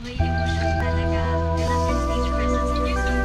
may emosyon talaga. Kailangan stage presence in yourself.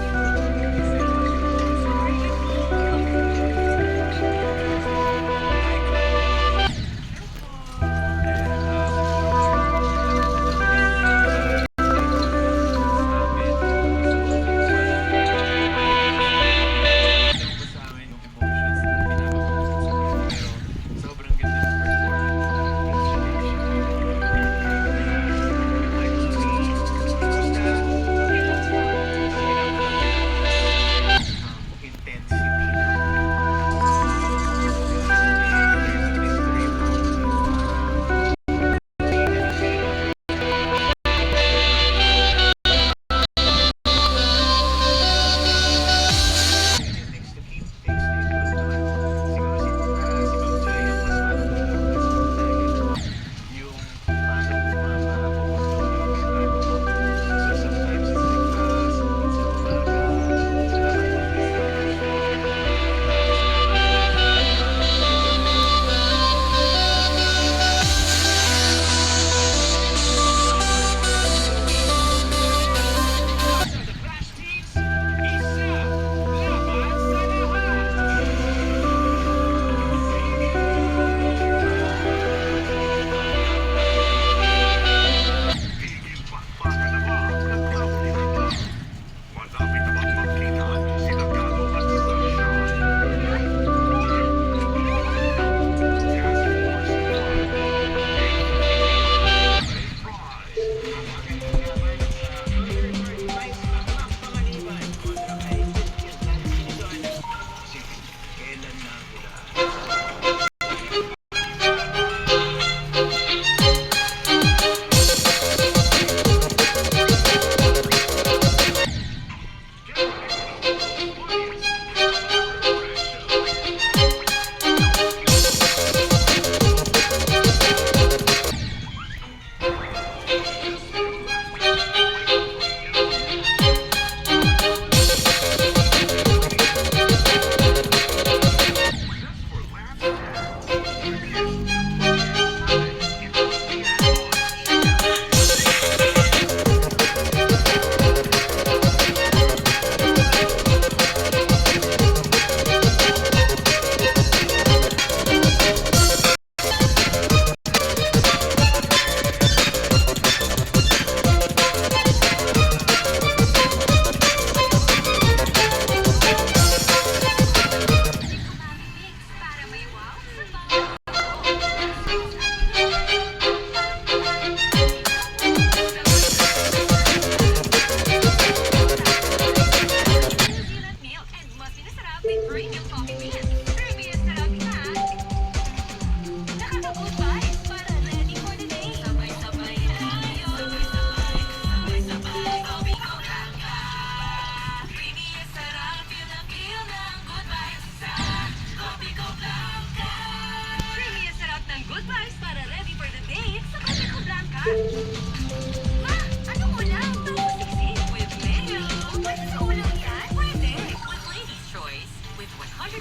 Ma, anong ulam? Tofu siksik with mayo. Pwede sa ulam yan? Pwede. With Lady's Choice, with 100%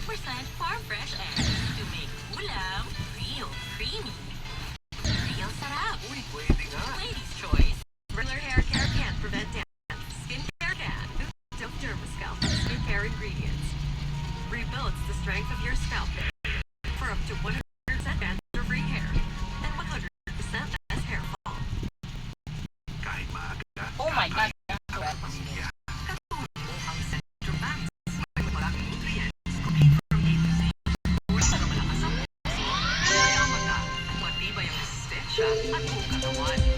farm fresh eggs to make ulam real creamy. Real sarap. Uy, pwede nga. Lady's Choice. Regular hair care can't prevent damage. Skincare can. With Dermascalp skincare ingredients. Rebuilds the strength of your scalp for up to 100% cancer-free hair and 100% less hair fall. Kahit maaga. Oh my God. Pamilya. Katulad mo ang Centrum Max. May maraming nutrients. Complete from A to Z. Para malakas ang puso, kaya mata, matibay ang resistensya at buong katawan.